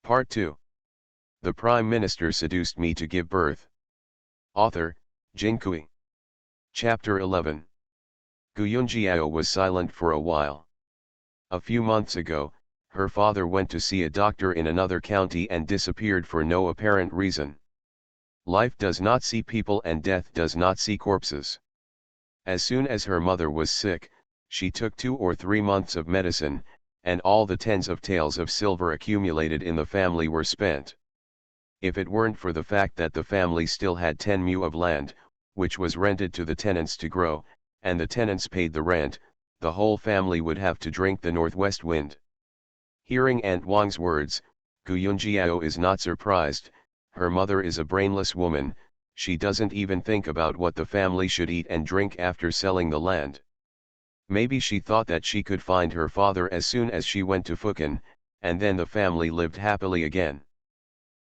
Part 2. The Prime Minister seduced me to give birth. Author, Jinkui. Chapter 11. Gu Yunjiao was silent for a while. A few months ago, her father went to see a doctor in another county and disappeared for no apparent reason. Life does not see people and death does not see corpses. As soon as her mother was sick, she took 2 or 3 months of medicine, and all the tens of taels of silver accumulated in the family were spent. If it weren't for the fact that the family still had 10 mu of land, which was rented to the tenants to grow, and the tenants paid the rent, the whole family would have to drink the northwest wind. Hearing Aunt Wang's words, Gu Yunjiao is not surprised. Her mother is a brainless woman. She doesn't even think about what the family should eat and drink after selling the land. Maybe she thought that she could find her father as soon as she went to Fukin, and then the family lived happily again.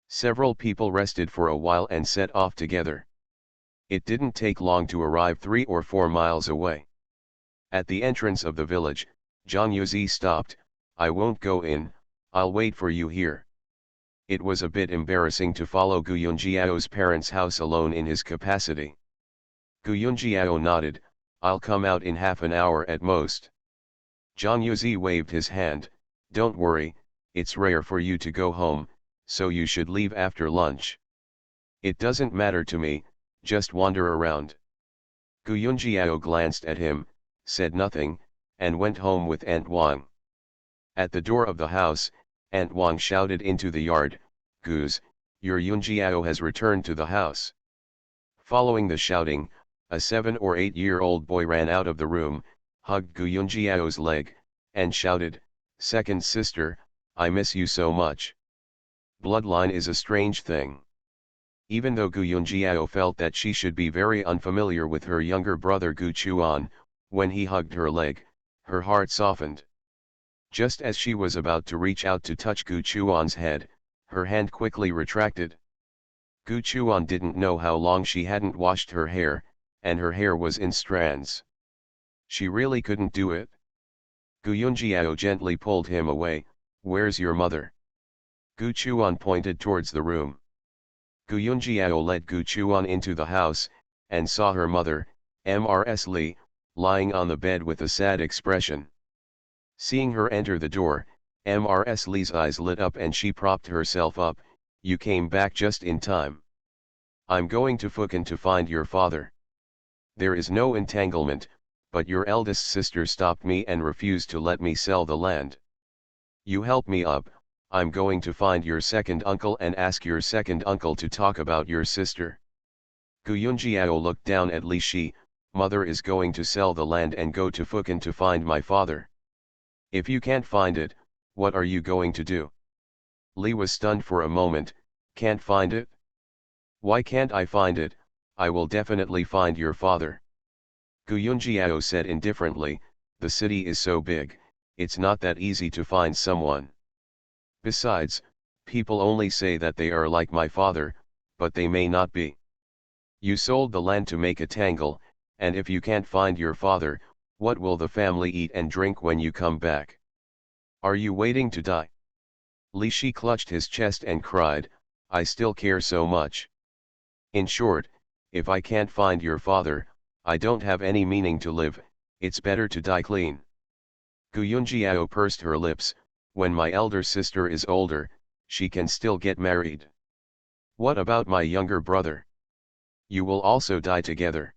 Several people rested for a while and set off together. It didn't take long to arrive 3 or 4 miles away. At the entrance of the village, Zhang Yuzi stopped. "I won't go in, I'll wait for you here." It was a bit embarrassing to follow Gu Yunjiao's parents' house alone in his capacity. Gu Yunjiao nodded. "I'll come out in half an hour at most." Zhang Yuzi waved his hand. "Don't worry, it's rare for you to go home, so you should leave after lunch." "It doesn't matter to me, just wander around." Gu Yunjiao glanced at him, said nothing, and went home with Aunt Wang. At the door of the house, Aunt Wang shouted into the yard, "Guz, your Yunjiao has returned to the house." Following the shouting, a 7 or 8-year-old boy ran out of the room, hugged Gu Yunjiao's leg, and shouted, "Second sister, I miss you so much." Bloodline is a strange thing. Even though Gu Yunjiao felt that she should be very unfamiliar with her younger brother Gu Chuan, when he hugged her leg, her heart softened. Just as she was about to reach out to touch Gu Chuan's head, her hand quickly retracted. Gu Chuan didn't know how long she hadn't washed her hair, and her hair was in strands. She really couldn't do it. Gu Yunjiao gently pulled him away. "Where's your mother?" Gu Chuan pointed towards the room. Gu Yunjiao led Gu Chuan into the house, and saw her mother, Mrs. Li, lying on the bed with a sad expression. Seeing her enter the door, Mrs. Li's eyes lit up and she propped herself up. "You came back just in time. I'm going to Fukin to find your father. There is no entanglement, but your eldest sister stopped me and refused to let me sell the land. You help me up. I'm going to find your second uncle and ask your second uncle to talk about your sister." Gu Yunjiao looked down at Li Shi. "Mother is going to sell the land and go to Fukin to find my father. If you can't find it, what are you going to do?" Li was stunned for a moment. "Can't find it? Why can't I find it? I will definitely find your father." Gu Yunjiao said indifferently, "The city is so big, it's not that easy to find someone. Besides, people only say that they are like my father, but they may not be. You sold the land to make a tangle, and if you can't find your father, what will the family eat and drink when you come back? Are you waiting to die?" Li Shi clutched his chest and cried, "I still care so much. In short, if I can't find your father, I don't have any meaning to live. It's better to die clean." Gu Yunjiao pursed her lips. "When my elder sister is older, she can still get married. What about my younger brother? You will also die together."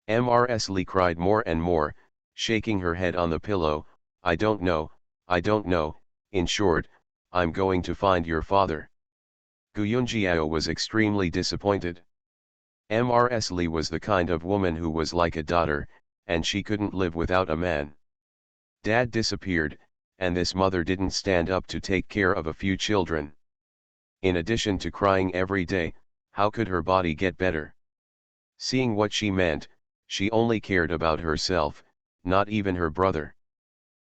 Mrs. Li cried more and more, shaking her head on the pillow. I don't know, in short, I'm going to find your father." Gu Yunjiao was extremely disappointed. Mrs. Li was the kind of woman who was like a daughter, and she couldn't live without a man. Dad disappeared, and this mother didn't stand up to take care of a few children. In addition to crying every day, how could her body get better? Seeing what she meant, she only cared about herself, not even her brother.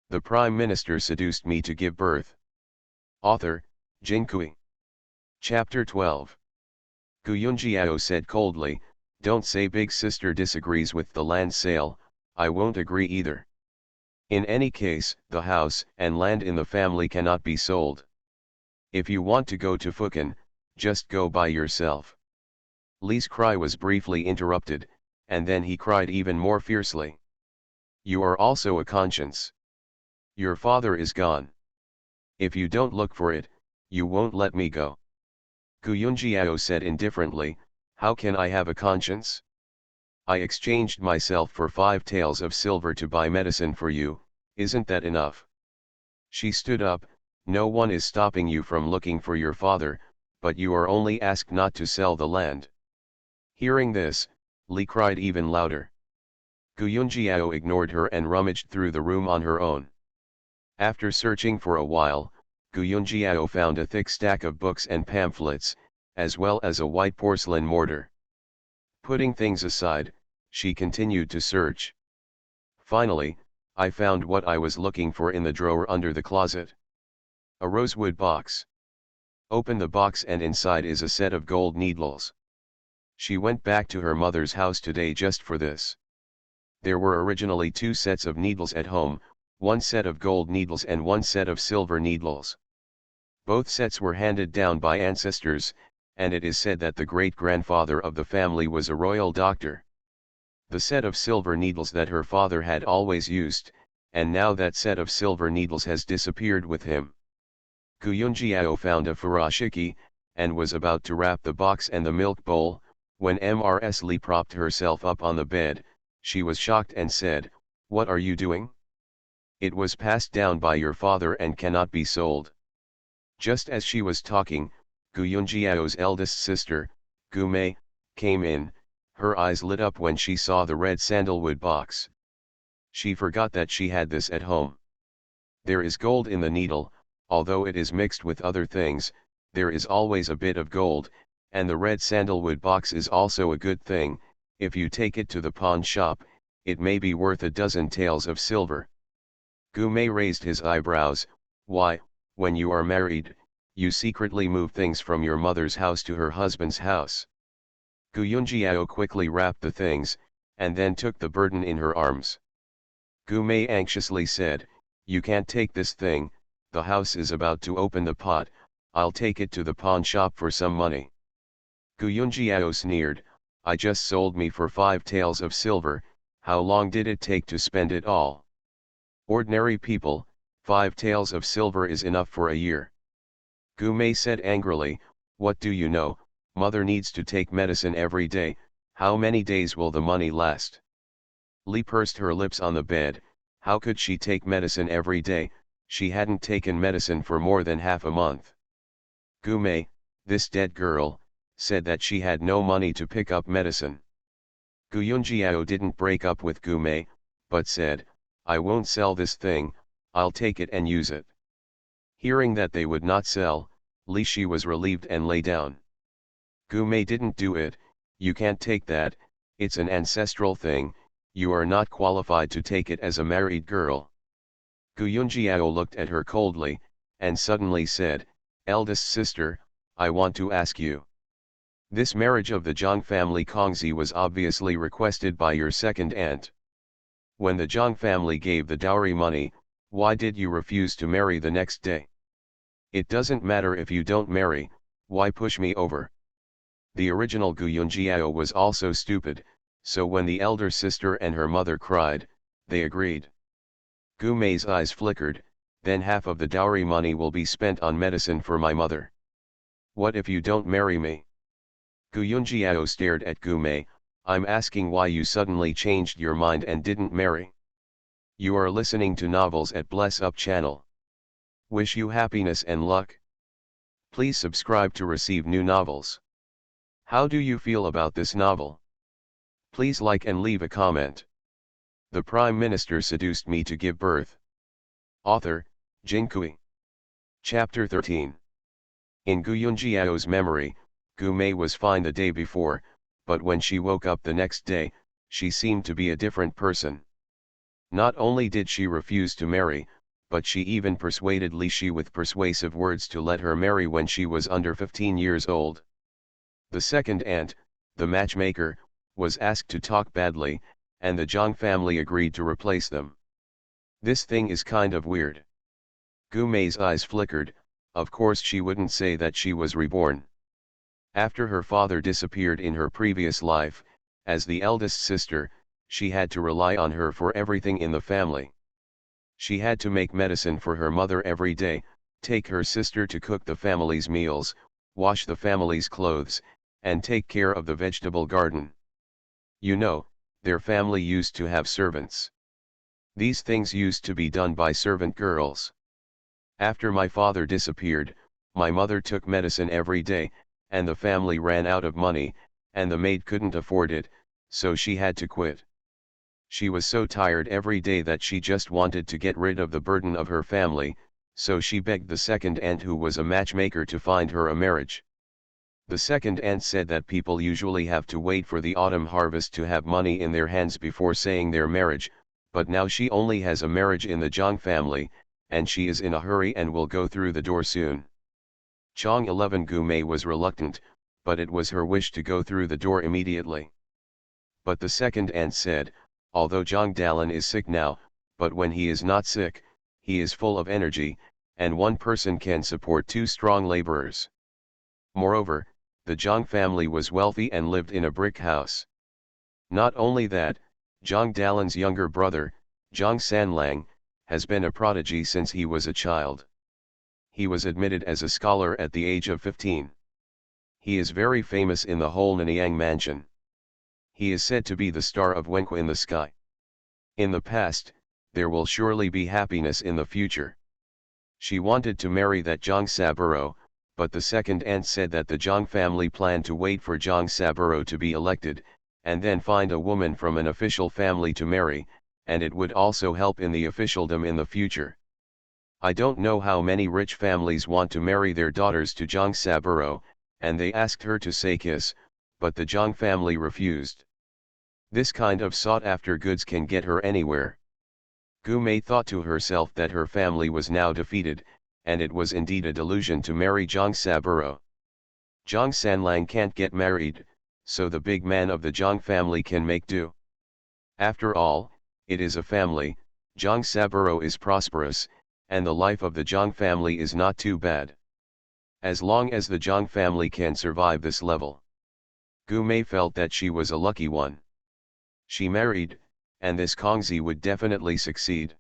The Prime Minister seduced me to give birth. Author, Jinkui. Chapter 12. Gu Yunjiao said coldly, "Don't say big sister disagrees with the land sale, I won't agree either. In any case, the house and land in the family cannot be sold. If you want to go to Fukan, just go by yourself. Li's cry was briefly interrupted, and then he cried even more fiercely. You are also a conscience. Your father is gone. If you don't look for it, you won't let me go. Gu Yunjiao said indifferently, how can I have a conscience? I exchanged myself for 5 taels of silver to buy medicine for you, isn't that enough? She stood up, no one is stopping you from looking for your father, but you are only asked not to sell the land. Hearing this, Li cried even louder. Gu Yunjiao ignored her and rummaged through the room on her own. After searching for a while, Gu Yunjiao found a thick stack of books and pamphlets, as well as a white porcelain mortar. Putting things aside, she continued to search. Finally, I found what I was looking for in the drawer under the closet. A rosewood box. Open the box and inside is a set of gold needles. She went back to her mother's house today just for this. There were originally 2 sets of needles at home, 1 set of gold needles and 1 set of silver needles. Both sets were handed down by ancestors, and it is said that the great-grandfather of the family was a royal doctor. The set of silver needles that her father had always used, and now that set of silver needles has disappeared with him. Gu Yunjiao found a furoshiki, and was about to wrap the box and the milk bowl, when Ms. Li propped herself up on the bed. She was shocked and said, "What are you doing? It was passed down by your father and cannot be sold." Just as she was talking, Gu Yunjiao's eldest sister, Gu Mei, came in. Her eyes lit up when she saw the red sandalwood box. She forgot that she had this at home. There is gold in the needle, although it is mixed with other things, there is always a bit of gold, and the red sandalwood box is also a good thing. If you take it to the pawn shop, it may be worth a dozen taels of silver. Gu Mei raised his eyebrows. Why, when you are married, you secretly move things from your mother's house to her husband's house. Gu Yunjiao quickly wrapped the things, and then took the burden in her arms. Gu Mei anxiously said, "You can't take this thing, the house is about to open the pot, I'll take it to the pawn shop for some money." Gu Yunjiao sneered, "I just sold me for 5 taels of silver, how long did it take to spend it all? Ordinary people, 5 taels of silver is enough for a year." Gu Mei said angrily, "What do you know, mother needs to take medicine every day, how many days will the money last?" Li pursed her lips on the bed. How could she take medicine every day? She hadn't taken medicine for more than half a month. Gu Mei, this dead girl, said that she had no money to pick up medicine. Gu Yunjiao didn't break up with Gu Mei, but said, "I won't sell this thing, I'll take it and use it." Hearing that they would not sell, Li Shi was relieved and lay down. Gu Mei didn't do it. "You can't take that, it's an ancestral thing, you are not qualified to take it as a married girl." Gu Yunjiao looked at her coldly, and suddenly said, "Eldest sister, I want to ask you. This marriage of the Zhang family Kongzi was obviously requested by your second aunt. When the Zhang family gave the dowry money, why did you refuse to marry the next day? It doesn't matter if you don't marry, why push me over?" The original Gu Yunjiao was also stupid, so when the elder sister and her mother cried, they agreed. Gu Mei's eyes flickered, "Then half of the dowry money will be spent on medicine for my mother. What if you don't marry me?" Gu Yunjiao stared at Gu Mei. "I'm asking why you suddenly changed your mind and didn't marry. You are listening to novels at Bless Up channel. Wish you happiness and luck. Please subscribe to receive new novels. How do you feel about this novel? Please like and leave a comment. The Prime Minister seduced me to give birth. Author, Jinkui. Chapter 13. In Gu Yunjiao's memory, Gu Mei was fine the day before, but when she woke up the next day, she seemed to be a different person. Not only did she refuse to marry, but she even persuaded Li Shi with persuasive words to let her marry when she was under 15 years old. The second aunt, the matchmaker, was asked to talk badly, and the Zhang family agreed to replace them. This thing is kind of weird. Gu Mei's eyes flickered. Of course she wouldn't say that she was reborn. After her father disappeared in her previous life, as the eldest sister, she had to rely on her for everything in the family. She had to make medicine for her mother every day, take her sister to cook the family's meals, wash the family's clothes, and take care of the vegetable garden. You know, their family used to have servants. These things used to be done by servant girls. After my father disappeared, my mother took medicine every day, and the family ran out of money, and the maid couldn't afford it, so she had to quit. She was so tired every day that she just wanted to get rid of the burden of her family, so she begged the second aunt, who was a matchmaker, to find her a marriage. The second aunt said that people usually have to wait for the autumn harvest to have money in their hands before saying their marriage, but now she only has a marriage in the Zhang family, and she is in a hurry and will go through the door soon. Chong 11 Gu Mei was reluctant, but it was her wish to go through the door immediately. But the second aunt said, although Zhang Dalan is sick now, but when he is not sick, he is full of energy, and one person can support two strong laborers. Moreover, the Zhang family was wealthy and lived in a brick house. Not only that, Zhang Dalan's younger brother, Zhang Sanlang, has been a prodigy since he was a child. He was admitted as a scholar at the age of 15. He is very famous in the whole Nanyang mansion. He is said to be the star of Wenqua in the sky. In the past, there will surely be happiness in the future. She wanted to marry that Zhang Saburo, but the second aunt said that the Zhang family planned to wait for Zhang Saburo to be elected, and then find a woman from an official family to marry, and it would also help in the officialdom in the future. I don't know how many rich families want to marry their daughters to Zhang Saburo, and they asked her to say kiss, but the Zhang family refused. This kind of sought-after goods can get her anywhere. Gu Mei thought to herself that her family was now defeated, and it was indeed a delusion to marry Zhang Saburo. Zhang Sanlang can't get married, so the big man of the Zhang family can make do. After all, it is a family. Zhang Saburo is prosperous, and the life of the Zhang family is not too bad. As long as the Zhang family can survive this level. Gu Mei felt that she was a lucky one. She married, and this Kongzi would definitely succeed.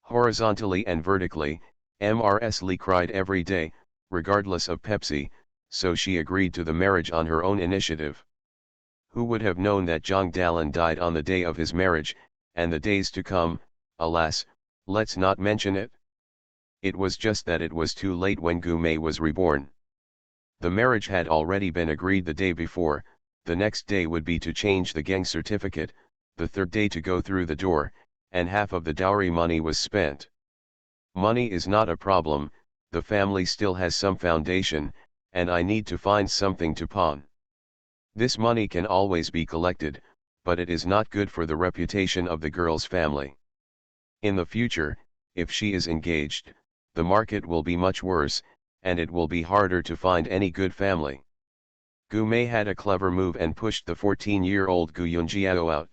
Horizontally and vertically, Mrs. Li cried every day, regardless of Pepsi, so she agreed to the marriage on her own initiative. Who would have known that Zhang Dalan died on the day of his marriage, and the days to come, alas, let's not mention it. It was just that it was too late when Gu Mei was reborn. The marriage had already been agreed the day before, the next day would be to change the Geng certificate, the third day to go through the door, and half of the dowry money was spent. Money is not a problem, the family still has some foundation, and I need to find something to pawn. This money can always be collected, but it is not good for the reputation of the girl's family. In the future, if she is engaged, the market will be much worse, and it will be harder to find any good family. Gu Mei had a clever move and pushed the 14-year-old Gu Yunjiao out.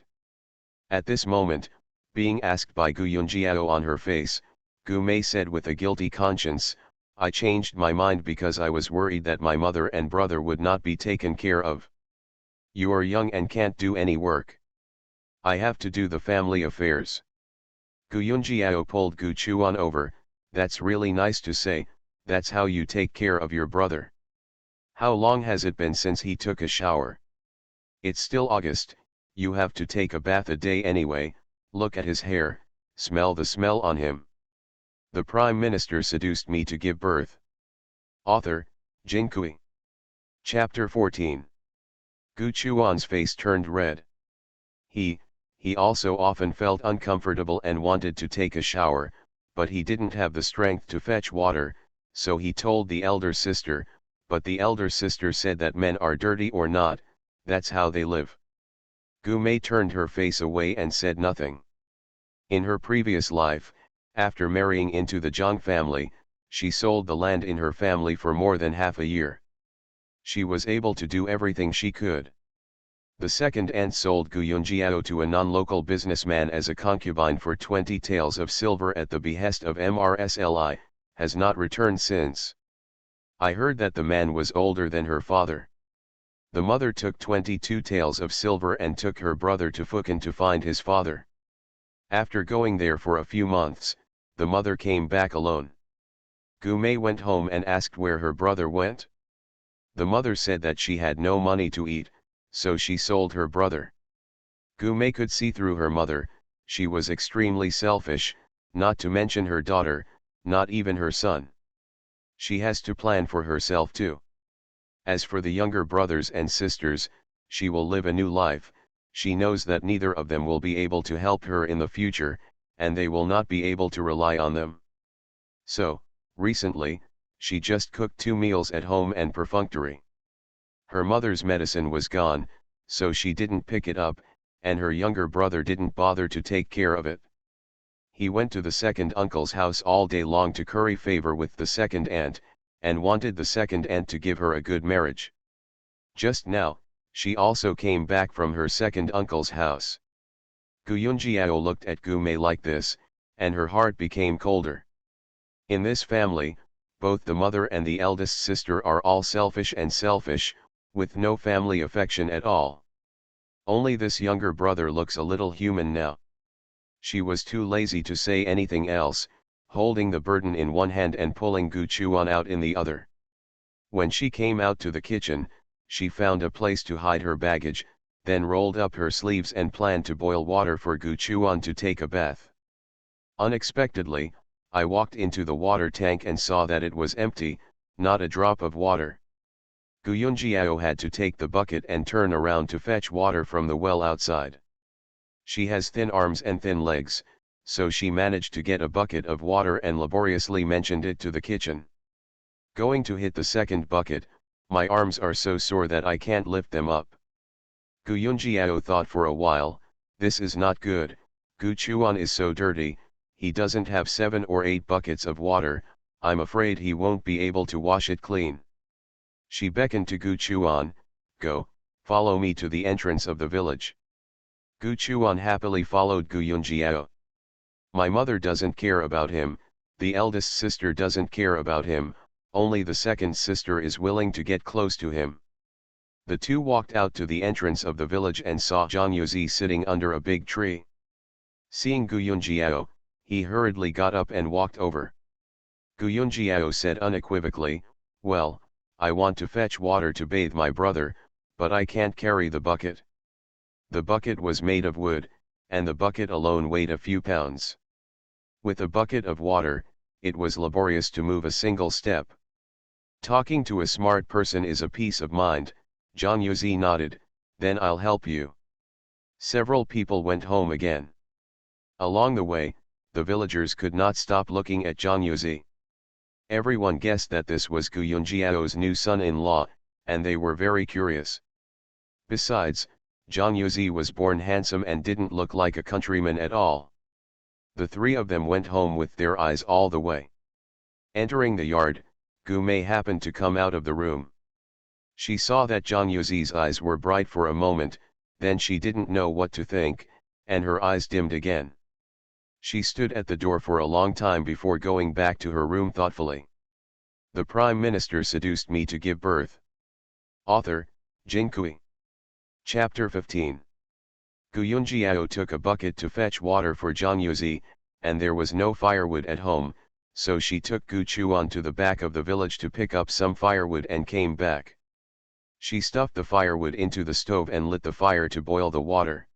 At this moment, being asked by Gu Yunjiao on her face, Gu Mei said with a guilty conscience, I changed my mind because I was worried that my mother and brother would not be taken care of. You are young and can't do any work. I have to do the family affairs. Gu Yunjiao pulled Gu Chuan over, that's really nice to say, that's how you take care of your brother. How long has it been since he took a shower? It's still August, you have to take a bath a day anyway, look at his hair, smell the smell on him. The Prime Minister seduced me to give birth. Author, Jing Kui. Chapter 14. Gu Chuan's face turned red. He also often felt uncomfortable and wanted to take a shower, but he didn't have the strength to fetch water, so he told the elder sister, but the elder sister said that men are dirty or not, that's how they live. Gu Mei turned her face away and said nothing. In her previous life, after marrying into the Zhang family, she sold the land in her family for more than half a year. She was able to do everything she could. The second aunt sold Gu Yunjiao to a non-local businessman as a concubine for 20 taels of silver at the behest of Mrs. Li, has not returned since. I heard that the man was older than her father. The mother took 22 taels of silver and took her brother to Fukin to find his father. After going there for a few months, the mother came back alone. Gumei went home and asked where her brother went. The mother said that she had no money to eat, so she sold her brother. Gumei could see through her mother. She was extremely selfish, not to mention her daughter, not even her son. She has to plan for herself too. As for the younger brothers and sisters, she will live a new life. She knows that neither of them will be able to help her in the future, and they will not be able to rely on them. So, recently, she just cooked 2 meals at home and perfunctory. Her mother's medicine was gone, so she didn't pick it up, and her younger brother didn't bother to take care of it. He went to the second uncle's house all day long to curry favor with the second aunt, and wanted the second aunt to give her a good marriage. Just now, she also came back from her second uncle's house. Gu Yunjiao looked at Gumei like this, and her heart became colder. In this family, both the mother and the eldest sister are all selfish, with no family affection at all. Only this younger brother looks a little human now. She was too lazy to say anything else, holding the burden in one hand and pulling Gu Chuan out in the other. When she came out to the kitchen, she found a place to hide her baggage, then rolled up her sleeves and planned to boil water for Gu Chuan to take a bath. Unexpectedly, I walked into the water tank and saw that it was empty, not a drop of water. Gu Yunjiao had to take the bucket and turn around to fetch water from the well outside. She has thin arms and thin legs, so she managed to get a bucket of water and laboriously mentioned it to the kitchen. Going to hit the second bucket, my arms are so sore that I can't lift them up. Gu Yunjiao thought for a while, this is not good. Gu Chuan is so dirty, he doesn't have 7 or 8 buckets of water, I'm afraid he won't be able to wash it clean. She beckoned to Gu Chuan, go, follow me to the entrance of the village. Gu Chuan happily followed Gu Yunjiao. My mother doesn't care about him, the eldest sister doesn't care about him, only the second sister is willing to get close to him. The two walked out to the entrance of the village and saw Zhang Yuzi sitting under a big tree. Seeing Gu Yunjiao, he hurriedly got up and walked over. Gu Yunjiao said unequivocally, well, I want to fetch water to bathe my brother, but I can't carry the bucket. The bucket was made of wood, and the bucket alone weighed a few pounds. With a bucket of water, it was laborious to move a single step. Talking to a smart person is a peace of mind, Zhang Yuzi nodded, then I'll help you. Several people went home again. Along the way, the villagers could not stop looking at Zhang Yuzi. Everyone guessed that this was Gu Yunjiao's new son-in-law, and they were very curious. Besides, Zhang Yuzi was born handsome and didn't look like a countryman at all. The 3 of them went home with their eyes all the way. Entering the yard, Gu Mei happened to come out of the room. She saw that Zhang Yuzi's eyes were bright for a moment, then she didn't know what to think, and her eyes dimmed again. She stood at the door for a long time before going back to her room thoughtfully. The Prime Minister seduced me to give birth. Author, Jin Kui. Chapter 15. Gu Yunjiao took a bucket to fetch water for Zhang Yuzi, and there was no firewood at home, so she took Gu Chuan to the back of the village to pick up some firewood and came back. She stuffed the firewood into the stove and lit the fire to boil the water.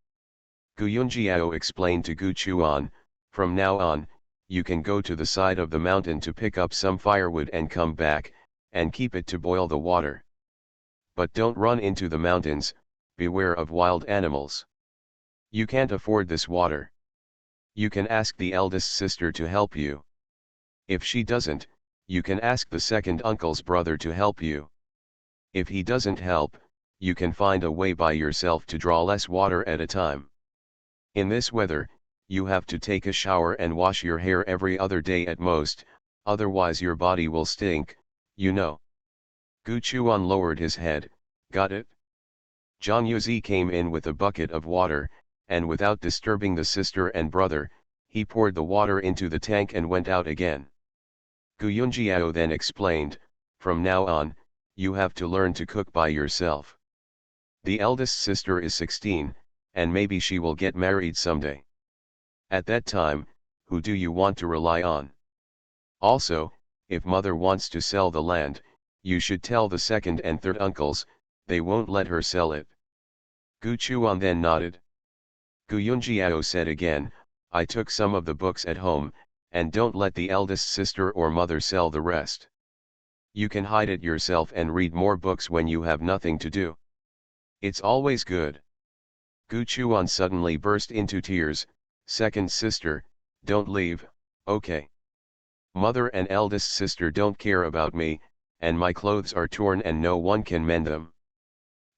Gu Yunjiao explained to Gu Chuan, from now on, you can go to the side of the mountain to pick up some firewood and come back, and keep it to boil the water. But don't run into the mountains, beware of wild animals. You can't afford this water. You can ask the eldest sister to help you. If she doesn't, you can ask the second uncle's brother to help you. If he doesn't help, you can find a way by yourself to draw less water at a time. In this weather, you have to take a shower and wash your hair every other day at most, otherwise your body will stink, you know. Gu Chuan lowered his head, got it? Zhang Yuzi came in with a bucket of water, and without disturbing the sister and brother, he poured the water into the tank and went out again. Gu Yunjiao then explained, from now on, you have to learn to cook by yourself. The eldest sister is 16, and maybe she will get married someday. At that time, who do you want to rely on? Also, if mother wants to sell the land, you should tell the second and third uncles, they won't let her sell it. Gu Chuan then nodded. Gu Yunjiao said again, I took some of the books at home, and don't let the eldest sister or mother sell the rest. You can hide it yourself and read more books when you have nothing to do. It's always good. Gu Chuan suddenly burst into tears. Second sister, don't leave, okay? Mother and eldest sister don't care about me, and my clothes are torn and no one can mend them.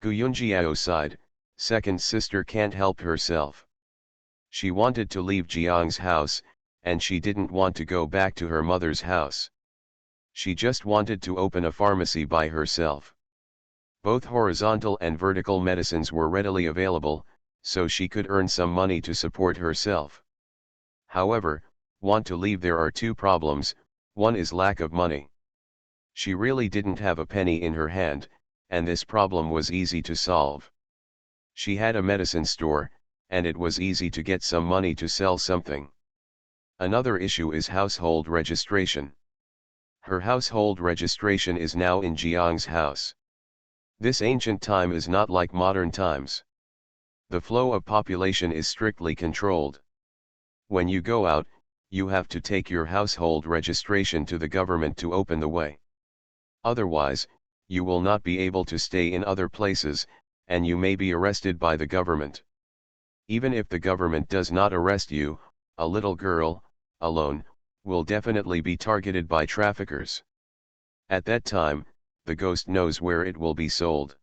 Gu Yunjiao sighed, second sister can't help herself. She wanted to leave Jiang's house, and she didn't want to go back to her mother's house. She just wanted to open a pharmacy by herself. Both horizontal and vertical medicines were readily available, so she could earn some money to support herself. However, want to leave there are two problems, one is lack of money. She really didn't have a penny in her hand, and this problem was easy to solve. She had a medicine store, and it was easy to get some money to sell something. Another issue is household registration. Her household registration is now in Jiang's house. This ancient time is not like modern times. The flow of population is strictly controlled. When you go out, you have to take your household registration to the government to open the way. Otherwise, you will not be able to stay in other places, and you may be arrested by the government. Even if the government does not arrest you, a little girl, alone, will definitely be targeted by traffickers. At that time, the ghost knows where it will be sold.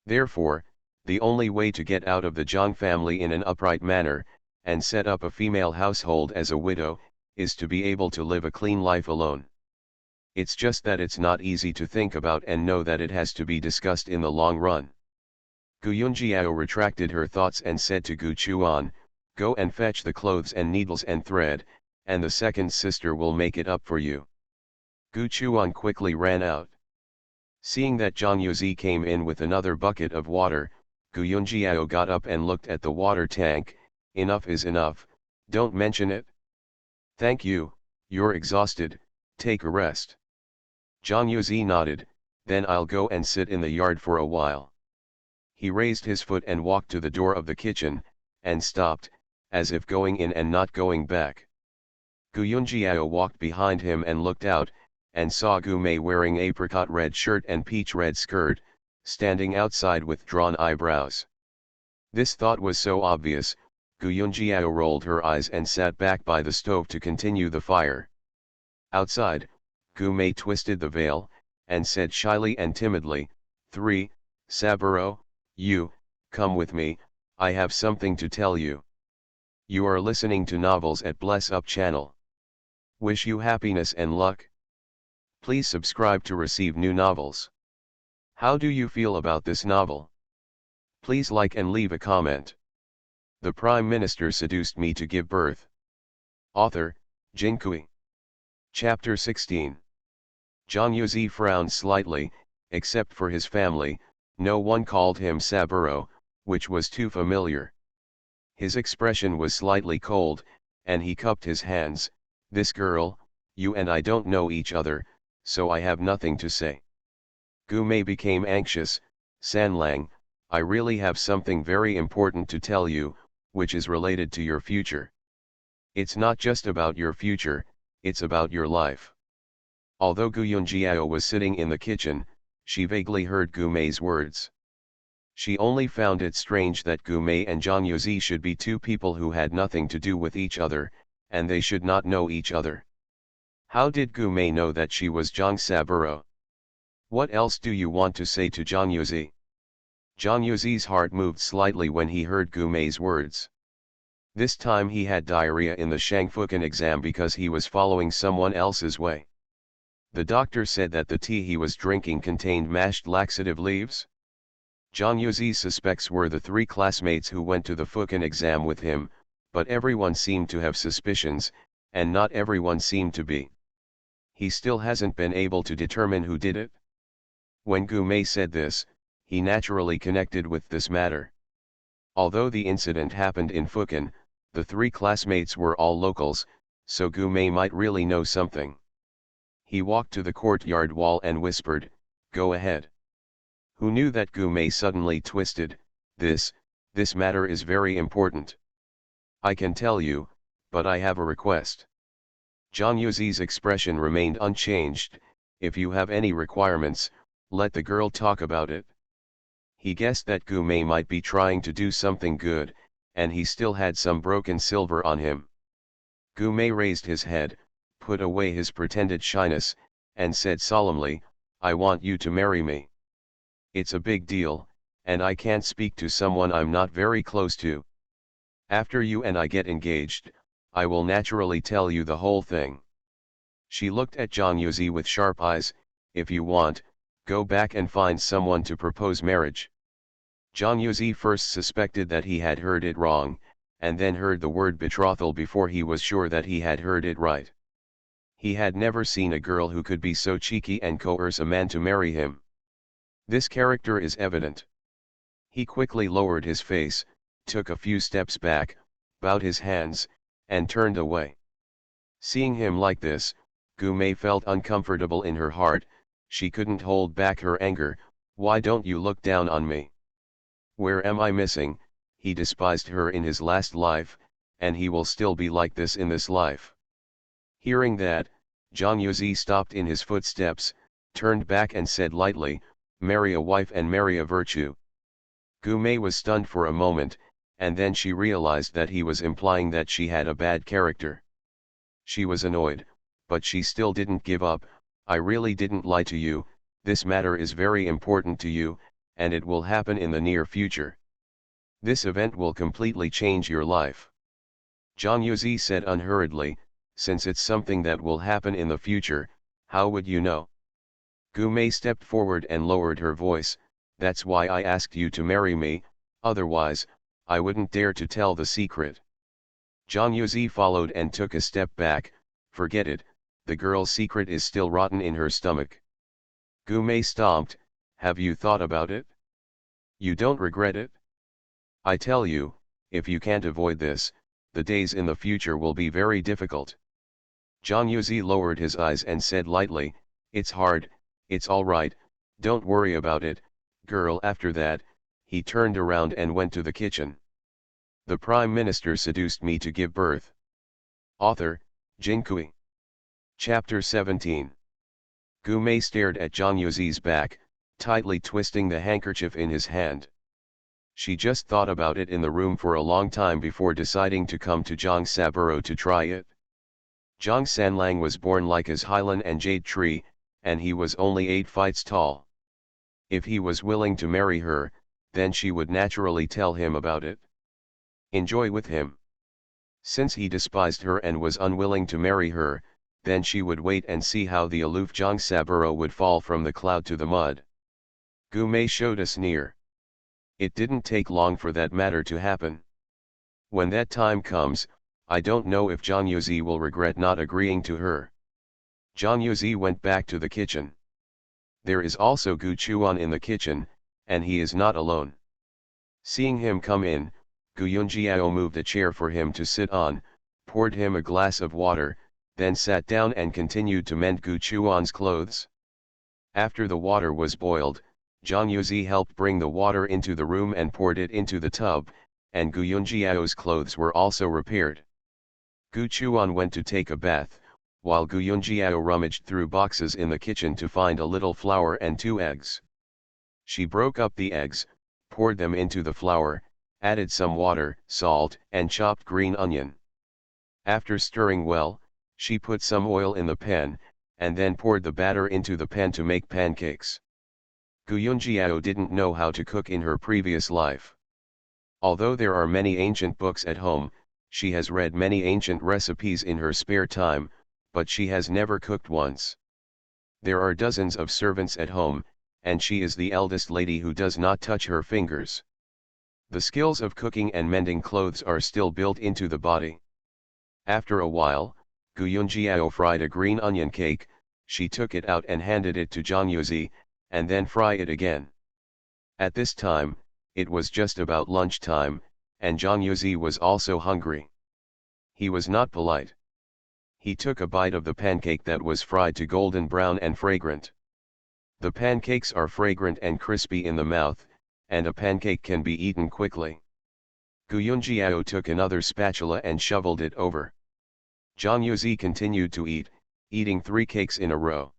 Therefore, the only way to get out of the Zhang family in an upright manner, and set up a female household as a widow, is to be able to live a clean life alone. It's just that it's not easy to think about and know that it has to be discussed in the long run. Gu Yunjiao retracted her thoughts and said to Gu Chuan, go and fetch the clothes and needles and thread, and the second sister will make it up for you. Gu Chuan quickly ran out. Seeing that Zhang Yuzi came in with another bucket of water, Gu Yunjiao got up and looked at the water tank. Enough is enough, don't mention it. Thank you, you're exhausted, take a rest. Zhang Yuzi nodded, then I'll go and sit in the yard for a while. He raised his foot and walked to the door of the kitchen, and stopped, as if going in and not going back. Gu Yunjiao walked behind him and looked out, and saw Gu Mei wearing apricot red shirt and peach red skirt, standing outside with drawn eyebrows. This thought was so obvious, Gu Yunjiao rolled her eyes and sat back by the stove to continue the fire. Outside, Gu Mei twisted the veil, and said shyly and timidly, 3, Saburo, you, come with me, I have something to tell you. You are listening to novels at Bless Up channel. Wish you happiness and luck. Please subscribe to receive new novels. How do you feel about this novel? Please like and leave a comment. The Prime Minister seduced me to give birth. Author, Jin Kui. Chapter 16. Zhang Yuzi frowned slightly, except for his family, no one called him Saburo, which was too familiar. His expression was slightly cold, and he cupped his hands. This girl, you and I don't know each other, so I have nothing to say. Gu Mei became anxious. Sanlang, I really have something very important to tell you, which is related to your future. It's not just about your future, it's about your life. Although Gu Yunjiao was sitting in the kitchen, she vaguely heard Gu Mei's words. She only found it strange that Gu Mei and Zhang Yuzi should be two people who had nothing to do with each other, and they should not know each other. How did Gu Mei know that she was Zhang Saburo? What else do you want to say to Zhang Yuzi? Zhang Yuzi's heart moved slightly when he heard Gu Mei's words. This time he had diarrhea in the Shangfukan exam because he was following someone else's way. The doctor said that the tea he was drinking contained mashed laxative leaves. Zhang Yuzi's suspects were the 3 classmates who went to the Fukan exam with him, but everyone seemed to have suspicions, and not everyone seemed to be. He still hasn't been able to determine who did it. When Gu Mei said this, he naturally connected with this matter. Although the incident happened in Fukin, the three classmates were all locals, so Gu Mei might really know something. He walked to the courtyard wall and whispered, "Go ahead." Who knew that Gu Mei suddenly twisted, this matter is very important. I can tell you, but I have a request. Zhang Yuzi's expression remained unchanged. If you have any requirements, let the girl talk about it. He guessed that Gu Mei might be trying to do something good, and he still had some broken silver on him. Gu Mei raised his head, put away his pretended shyness, and said solemnly, "I want you to marry me. It's a big deal, and I can't speak to someone I'm not very close to. After you and I get engaged, I will naturally tell you the whole thing." She looked at Zhang Yuzi with sharp eyes. "If you want, go back and find someone to propose marriage." Zhang Yuzi first suspected that he had heard it wrong, and then heard the word betrothal before he was sure that he had heard it right. He had never seen a girl who could be so cheeky and coerce a man to marry him. This character is evident. He quickly lowered his face, took a few steps back, bowed his hands, and turned away. Seeing him like this, Gu Mei felt uncomfortable in her heart. She couldn't hold back her anger. "Why don't you look down on me? Where am I missing?" He despised her in his last life, and he will still be like this in this life. Hearing that, Zhang Yuzi stopped in his footsteps, turned back and said lightly, "Marry a wife and marry a virtue." Gu Mei was stunned for a moment, and then she realized that he was implying that she had a bad character. She was annoyed, but she still didn't give up. "I really didn't lie to you. This matter is very important to you, and it will happen in the near future. This event will completely change your life." Zhang Yuzi said unhurriedly, "Since it's something that will happen in the future, how would you know?" Gu Mei stepped forward and lowered her voice, "That's why I asked you to marry me, otherwise, I wouldn't dare to tell the secret." Zhang Yuzi followed and took a step back. "Forget it, the girl's secret is still rotten in her stomach." Gu Mei stomped. "Have you thought about it? You don't regret it? I tell you, if you can't avoid this, the days in the future will be very difficult." Zhang Yuzi lowered his eyes and said lightly, "It's hard, it's all right, don't worry about it, girl." After that, he turned around and went to the kitchen. The Prime Minister seduced me to give birth. Author, Jinkui. Chapter 17. Gu Mei stared at Zhang Yuzi's back, tightly twisting the handkerchief in his hand. She just thought about it in the room for a long time before deciding to come to Zhang Saburo to try it. Zhang Sanlang was born like his Hylan and Jade Tree, and he was only 8 feet tall. If he was willing to marry her, then she would naturally tell him about it. Enjoy with him. Since he despised her and was unwilling to marry her, then she would wait and see how the aloof Zhang Saburo would fall from the cloud to the mud. Gu Mei showed a sneer. It didn't take long for that matter to happen. When that time comes, I don't know if Zhang Yuzi will regret not agreeing to her. Zhang Yuzi went back to the kitchen. There is also Gu Chuan in the kitchen, and he is not alone. Seeing him come in, Gu Yunjiao moved a chair for him to sit on, poured him a glass of water, then sat down and continued to mend Gu Chuan's clothes. After the water was boiled, Zhang Yuzi helped bring the water into the room and poured it into the tub, and Gu Yunjiao's clothes were also repaired. Gu Chuan went to take a bath, while Gu Yunjiao rummaged through boxes in the kitchen to find a little flour and 2 eggs. She broke up the eggs, poured them into the flour, added some water, salt, and chopped green onion. After stirring well, she put some oil in the pan, and then poured the batter into the pan to make pancakes. Gu Yunjiao didn't know how to cook in her previous life. Although there are many ancient books at home, she has read many ancient recipes in her spare time, but she has never cooked once. There are dozens of servants at home, and she is the eldest lady who does not touch her fingers. The skills of cooking and mending clothes are still built into the body. After a while, Gu Yunjiao fried a green onion cake, she took it out and handed it to Zhang Yuzi, and then fry it again. At this time, it was just about lunchtime, and Zhang Yuzi was also hungry. He was not polite. He took a bite of the pancake that was fried to golden brown and fragrant. The pancakes are fragrant and crispy in the mouth, and a pancake can be eaten quickly. Gu Yunjiao took another spatula and shoveled it over. Zhang Yuzi continued to eat, eating 3 cakes in a row.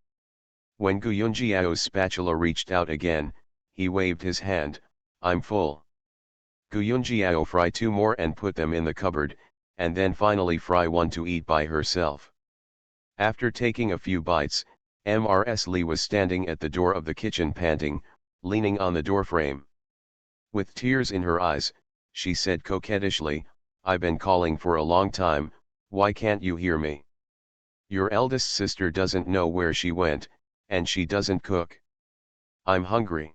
When Gu Yunjiao's spatula reached out again, he waved his hand, "I'm full." Gu Yunjiao fry 2 more and put them in the cupboard, and then finally fry 1 to eat by herself. After taking a few bites, Mrs. Li was standing at the door of the kitchen panting, leaning on the doorframe. With tears in her eyes, she said coquettishly, "I've been calling for a long time, why can't you hear me? Your eldest sister doesn't know where she went, and she doesn't cook. I'm hungry.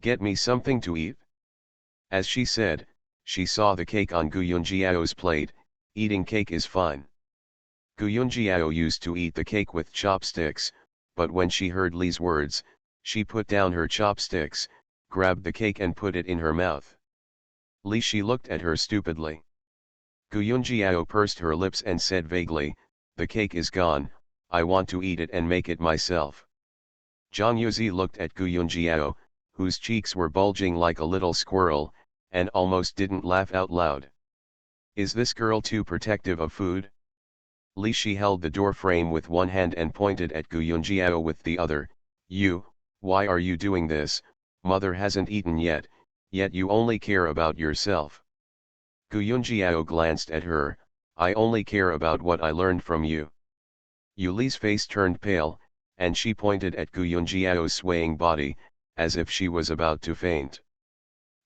Get me something to eat." As she said, she saw the cake on Gu Yunjiao's plate. Eating cake is fine. Gu Yunjiao used to eat the cake with chopsticks, but when she heard Li's words, she put down her chopsticks, grabbed the cake and put it in her mouth. She looked at her stupidly. Gu Yunjiao pursed her lips and said vaguely, "The cake is gone, I want to eat it and make it myself." Zhang Yuzi looked at Gu Yunjiao, whose cheeks were bulging like a little squirrel, and almost didn't laugh out loud. Is this girl too protective of food? She held the door frame with one hand and pointed at Gu Yunjiao with the other. Why are you doing this? Mother hasn't eaten yet you only care about yourself." Gu Yunjiao glanced at her, "I only care about what I learned from you." Li's face turned pale, and she pointed at Gu Yunjiao's swaying body, as if she was about to faint.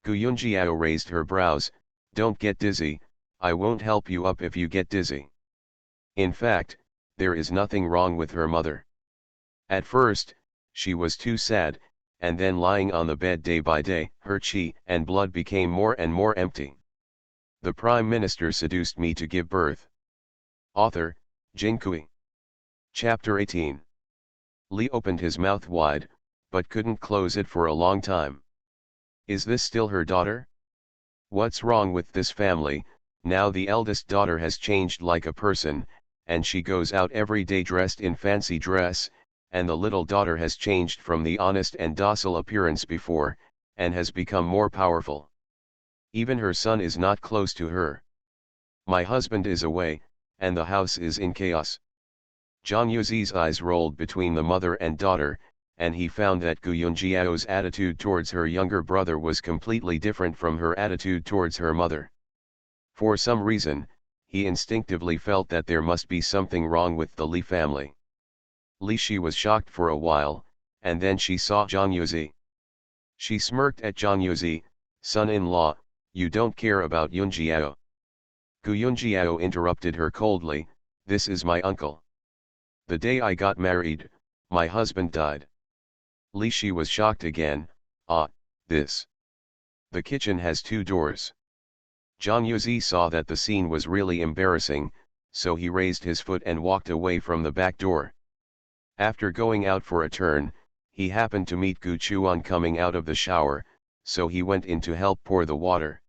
Gu Yunjiao raised her brows, "Don't get dizzy, I won't help you up if you get dizzy." In fact, there is nothing wrong with her mother. At first, she was too sad, and then lying on the bed day by day, her chi and blood became more and more empty. The Prime Minister seduced me to give birth. Author, Jinkui. Chapter 18. Li opened his mouth wide, but couldn't close it for a long time. Is this still her daughter? What's wrong with this family? Now the eldest daughter has changed like a person, and she goes out every day dressed in fancy dress, and the little daughter has changed from the honest and docile appearance before, and has become more powerful. Even her son is not close to her. My husband is away, and the house is in chaos. Zhang Yuzi's eyes rolled between the mother and daughter, and he found that Gu Yunjiao's attitude towards her younger brother was completely different from her attitude towards her mother. For some reason, he instinctively felt that there must be something wrong with the Li family. She was shocked for a while, and then she saw Zhang Yuzi. She smirked at Zhang Yuzi, "Son-in-law, you don't care about Yunjiao." Gu Yunjiao interrupted her coldly, "This is my uncle. The day I got married, my husband died." She was shocked again, this. The kitchen has 2 doors. Zhang Yuzi saw that the scene was really embarrassing, so he raised his foot and walked away from the back door. After going out for a turn, he happened to meet Gu Chuan coming out of the shower, so he went in to help pour the water.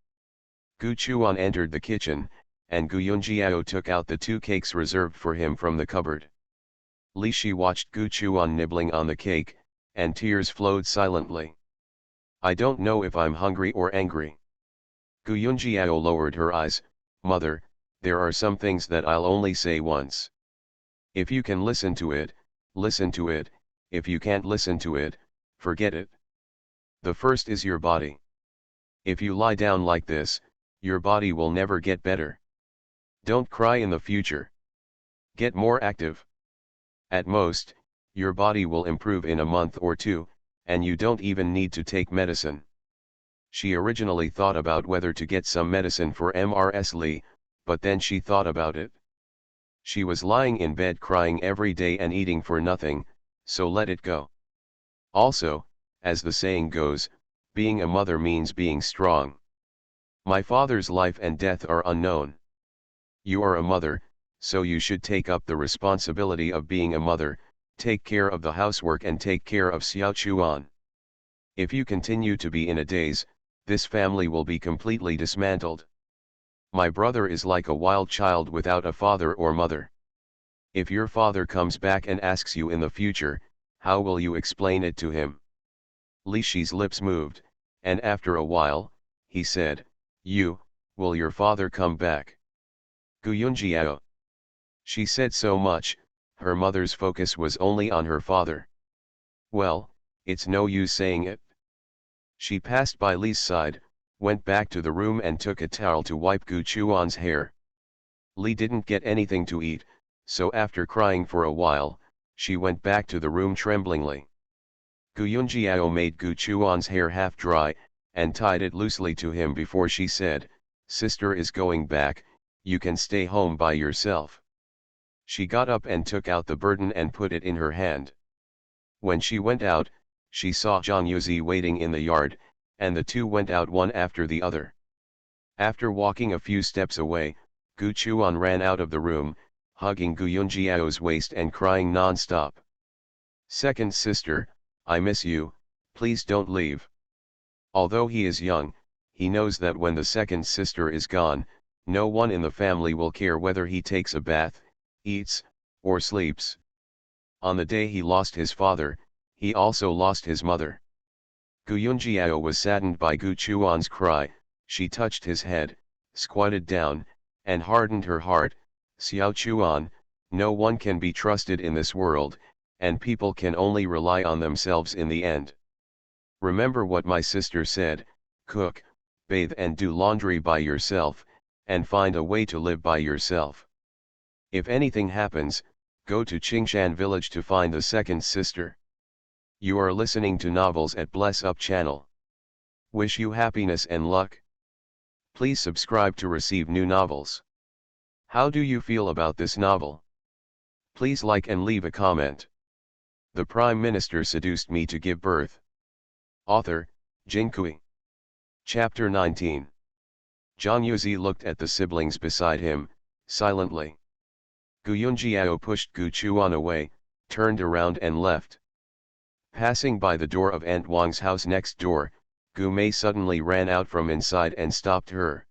Gu Chuan entered the kitchen, and Gu Yunjiao took out the 2 cakes reserved for him from the cupboard. Shi watched Gu Chuan nibbling on the cake, and tears flowed silently. "I don't know if I'm hungry or angry." Gu Yunjiao lowered her eyes, "Mother, there are some things that I'll only say once. If you can listen to it, listen to it, if you can't listen to it, forget it. The first is your body. If you lie down like this, your body will never get better. Don't cry in the future. Get more active. At most, your body will improve in a month or 2, and you don't even need to take medicine." She originally thought about whether to get some medicine for Mrs. Li, but then she thought about it. She was lying in bed crying every day and eating for nothing, so let it go. Also, as the saying goes, being a mother means being strong. My father's life and death are unknown. You are a mother, so you should take up the responsibility of being a mother, take care of the housework and take care of Xiao Chuan. If you continue to be in a daze, this family will be completely dismantled. My brother is like a wild child without a father or mother. If your father comes back and asks you in the future, how will you explain it to him? Li Shi's lips moved, and after a while, he said, will your father come back? Gu Yunjiao. She said so much, her mother's focus was only on her father. Well, it's no use saying it. She passed by Li's side, went back to the room and took a towel to wipe Gu Chuan's hair. Li didn't get anything to eat, so after crying for a while, she went back to the room tremblingly. Gu Yunjiao made Gu Chuan's hair half dry, and tied it loosely to him before she said, "Sister is going back, you can stay home by yourself." She got up and took out the burden and put it in her hand. When she went out, she saw Zhang Yuzi waiting in the yard, and the two went out one after the other. After walking a few steps away, Gu Chuan ran out of the room, hugging Gu Yunjiao's waist and crying non-stop. "Second sister, I miss you, please don't leave." Although he is young, he knows that when the second sister is gone, no one in the family will care whether he takes a bath, eats, or sleeps. On the day he lost his father, he also lost his mother. Gu Yunjiao was saddened by Gu Chuan's cry. She touched his head, squatted down, and hardened her heart. "Xiao Chuan, no one can be trusted in this world, and people can only rely on themselves in the end. Remember what my sister said, cook, bathe and do laundry by yourself, and find a way to live by yourself. If anything happens, go to Qingshan village to find the second sister." You are listening to Novels at Bless Up channel. Wish you happiness and luck. Please subscribe to receive new novels. How do you feel about this novel? Please like and leave a comment. The Prime Minister seduced me to give birth. Author, Jinkui. Chapter 19. Zhang Yuzi looked at the siblings beside him, silently. Gu Yunjiao pushed Gu Chuan away, turned around and left. Passing by the door of Aunt Wang's house next door, Gu Mei suddenly ran out from inside and stopped her.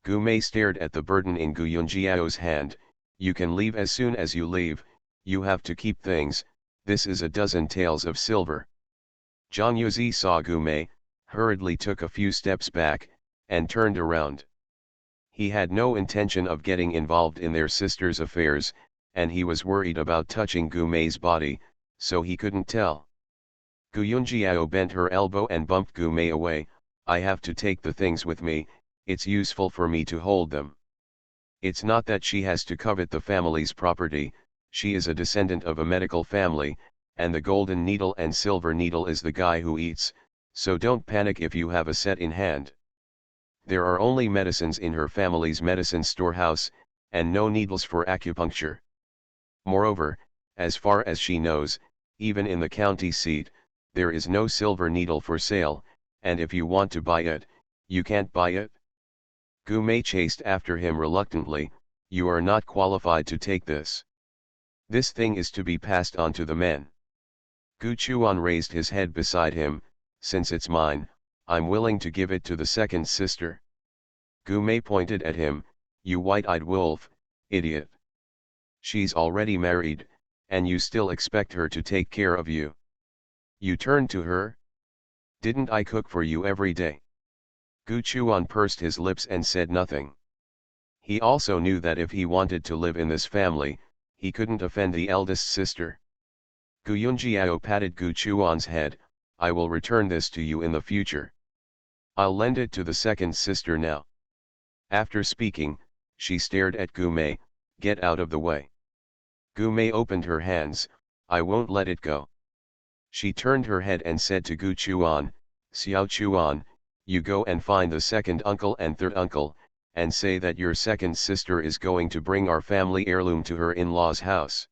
Gu Mei stared at the burden in Gu Yunjiao's hand. "You can leave as soon as you leave, you have to keep things, this is a dozen taels of silver." Zhang Yuzi saw Gu Mei, hurriedly took a few steps back, and turned around. He had no intention of getting involved in their sister's affairs, and he was worried about touching Gu Mei's body, so he couldn't tell. Gu Yunjiao bent her elbow and bumped Gu Mei away. "I have to take the things with me, it's useful for me to hold them. It's not that she has to covet the family's property, she is a descendant of a medical family, and the golden needle and silver needle is the guy who eats, so don't panic if you have a set in hand. There are only medicines in her family's medicine storehouse, and no needles for acupuncture. Moreover, as far as she knows, even in the county seat, there is no silver needle for sale, and if you want to buy it, you can't buy it." Gu Mei chased after him reluctantly. "You are not qualified to take this. This thing is to be passed on to the men." Gu Chuan raised his head beside him. "Since it's mine, I'm willing to give it to the second sister." Gu Mei pointed at him. "You white-eyed wolf, idiot. She's already married, and you still expect her to take care of you. You turned to her? Didn't I cook for you every day?" Gu Chuan pursed his lips and said nothing. He also knew that if he wanted to live in this family, he couldn't offend the eldest sister. Gu Yunjiao patted Gu Chuan's head. "I will return this to you in the future. I'll lend it to the second sister now." After speaking, she stared at Gu Mei. "Get out of the way." Gu Mei opened her hands. "I won't let it go." She turned her head and said to Gu Chuan, "Xiao Chuan, you go and find the second uncle and third uncle, and say that your second sister is going to bring our family heirloom to her in-law's house."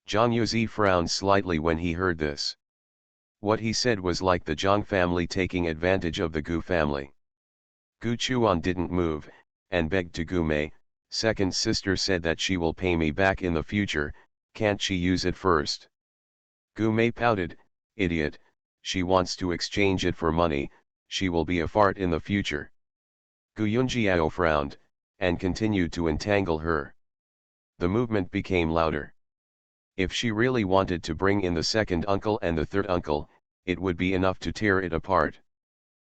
Zhang Yuzi frowned slightly when he heard this. What he said was like the Zhang family taking advantage of the Gu family. Gu Chuan didn't move, and begged to Gu Mei. "Second sister said that she will pay me back in the future, can't she use it first?" Gu Mei pouted, idiot, she wants to exchange it for money, she will be a fart in the future. Gu Yunjiao frowned, and continued to entangle her. The movement became louder. If she really wanted to bring in the second uncle and the third uncle, it would be enough to tear it apart.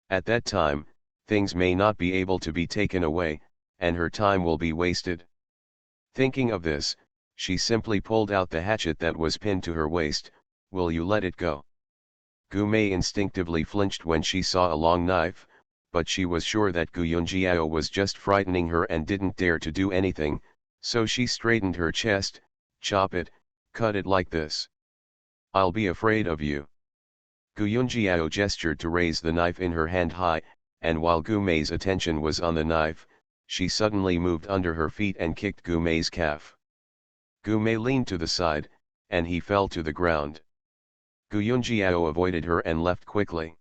At that time, things may not be able to be taken away, and her time will be wasted. Thinking of this, she simply pulled out the hatchet that was pinned to her waist. Will you let it go? Gu Mei instinctively flinched when she saw a long knife, but she was sure that Gu Yunjiao was just frightening her and didn't dare to do anything, so she straightened her chest. Chop it, cut it like this. I'll be afraid of you. Gu Yunjiao gestured to raise the knife in her hand high, and while Gu Mei's attention was on the knife, she suddenly moved under her feet and kicked Gu Mei's calf. Gu Mei leaned to the side, and he fell to the ground. Gu Yunjiao avoided her and left quickly.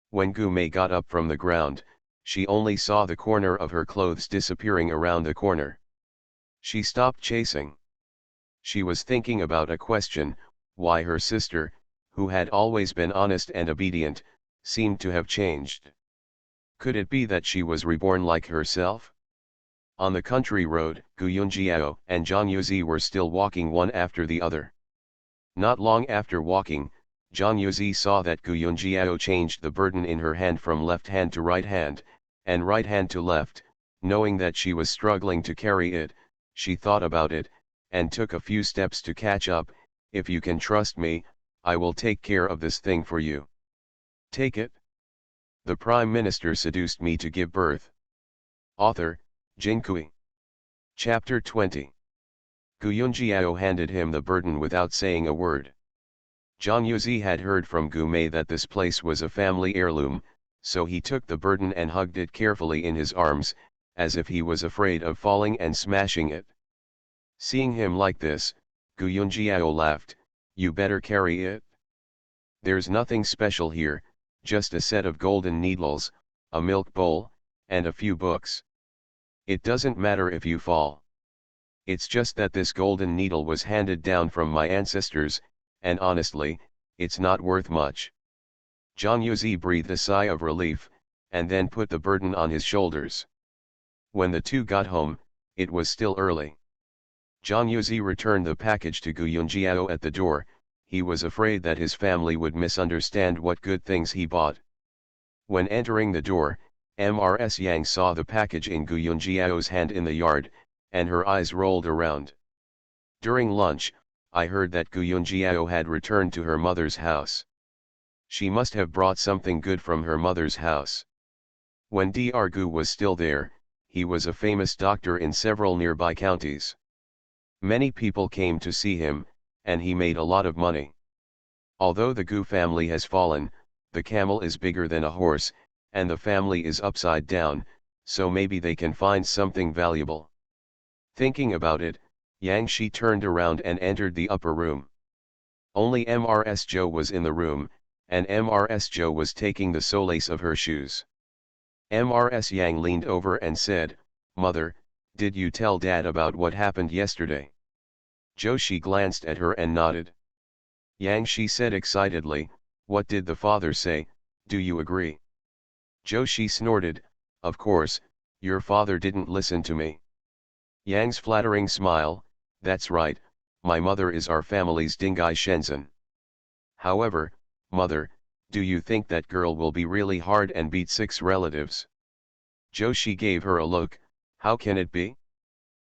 When Gu Mei got up from the ground, she only saw the corner of her clothes disappearing around the corner. She stopped chasing. She was thinking about a question: why her sister, who had always been honest and obedient, seemed to have changed. Could it be that she was reborn like herself? On the country road, Gu Yunjiao and Zhang Yuzi were still walking one after the other. Not long after walking, Zhang Yuzi saw that Gu Yunjiao changed the burden in her hand from left hand to right hand, and right hand to left. Knowing that she was struggling to carry it, she thought about it, and took a few steps to catch up. If you can trust me, I will take care of this thing for you. Take it. The Prime Minister seduced me to give birth. Author, Jin Kui. Chapter 20. Gu Yunjiao handed him the burden without saying a word. Zhang Yuzi had heard from Gu Mei that this place was a family heirloom, so he took the burden and hugged it carefully in his arms, as if he was afraid of falling and smashing it. Seeing him like this, Gu Yunjiao laughed. You better carry it. There's nothing special here, just a set of golden needles, a milk bowl, and a few books. It doesn't matter if you fall. It's just that this golden needle was handed down from my ancestors, and honestly, it's not worth much. Zhang Yuzi breathed a sigh of relief, and then put the burden on his shoulders. When the two got home, it was still early. Zhang Yuzi returned the package to Gu Yunjiao at the door. He was afraid that his family would misunderstand what good things he bought. When entering the door, Ms. Yang saw the package in Gu Yunjiao's hand in the yard, and her eyes rolled around. During lunch, I heard that Gu Yunjiao had returned to her mother's house. She must have brought something good from her mother's house. When Dr. Gu was still there, he was a famous doctor in several nearby counties. Many people came to see him, and he made a lot of money. Although the Gu family has fallen, the camel is bigger than a horse, and the family is upside down, so maybe they can find something valuable. Thinking about it, Yang Shi turned around and entered the upper room. Only Ms. Zhou was in the room, and Ms. Zhou was taking the solace of her shoes. Ms. Yang leaned over and said, "Mother, did you tell Dad about what happened yesterday?" Zhou Shi glanced at her and nodded. Yang Shi said excitedly, "What did the father say, do you agree?" Zhou Shi snorted, "Of course, your father didn't listen to me." Yang's flattering smile, "That's right, my mother is our family's Dingai Shenzhen. However, mother, do you think that girl will be really hard and beat 6 relatives?" Zhou Shi gave her a look. "How can it be?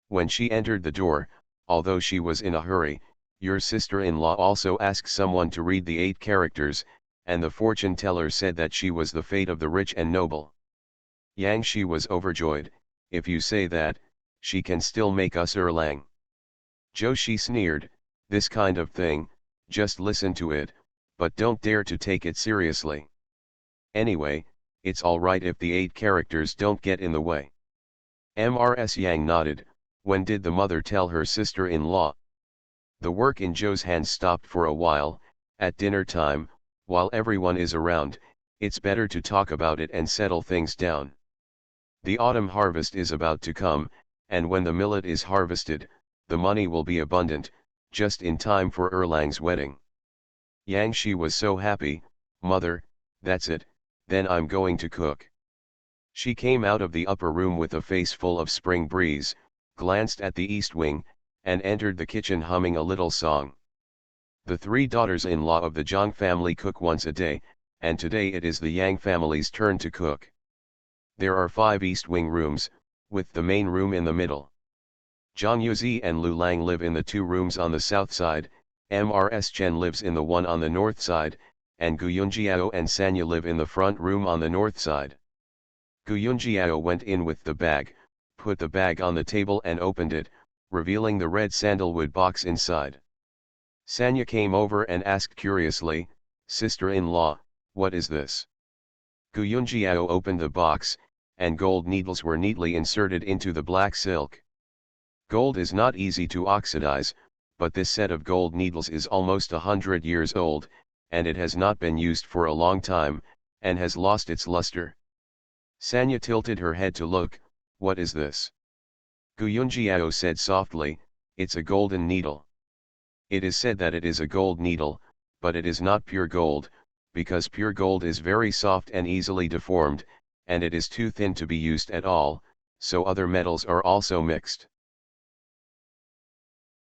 When she entered the door, although she was in a hurry, your sister-in-law also asked someone to read the 8 characters, and the fortune teller said that she was the fate of the rich and noble." Yang Shi was overjoyed. "If you say that, she can still make us Erlang." Zhou Shi sneered, "This kind of thing, just listen to it, but don't dare to take it seriously. Anyway, it's alright if the 8 characters don't get in the way." Ms. Yang nodded. "When did the mother tell her sister-in-law?" The work in Zhou's hands stopped for a while. "At dinner time, while everyone is around, it's better to talk about it and settle things down. The autumn harvest is about to come, and when the millet is harvested, the money will be abundant, just in time for Erlang's wedding. Yang Shi was so happy, "Mother, that's it, then I'm going to cook." She came out of the upper room with a face full of spring breeze, glanced at the east wing, and entered the kitchen humming a little song. The three daughters-in-law of the Zhang family cook once a day, and today it is the Yang family's turn to cook. There are 5 east wing rooms, with the main room in the middle. Zhang Yuzi and Lu Lang live in the 2 rooms on the south side, Mrs. Chen lives in the one on the north side, and Gu Yunjiao and Sanya live in the front room on the north side. Gu Yunjiao went in with the bag, put the bag on the table and opened it, revealing the red sandalwood box inside. Sanya came over and asked curiously, "Sister-in-law, what is this?" Gu Yunjiao opened the box, and gold needles were neatly inserted into the black silk. Gold is not easy to oxidize, but this set of gold needles is almost 100 years old, and it has not been used for a long time, and has lost its luster. Sanya tilted her head to look. "What is this?" Gu Yunjiao said softly, "It's a golden needle." It is said that it is a gold needle, but it is not pure gold, because pure gold is very soft and easily deformed, and it is too thin to be used at all, so other metals are also mixed.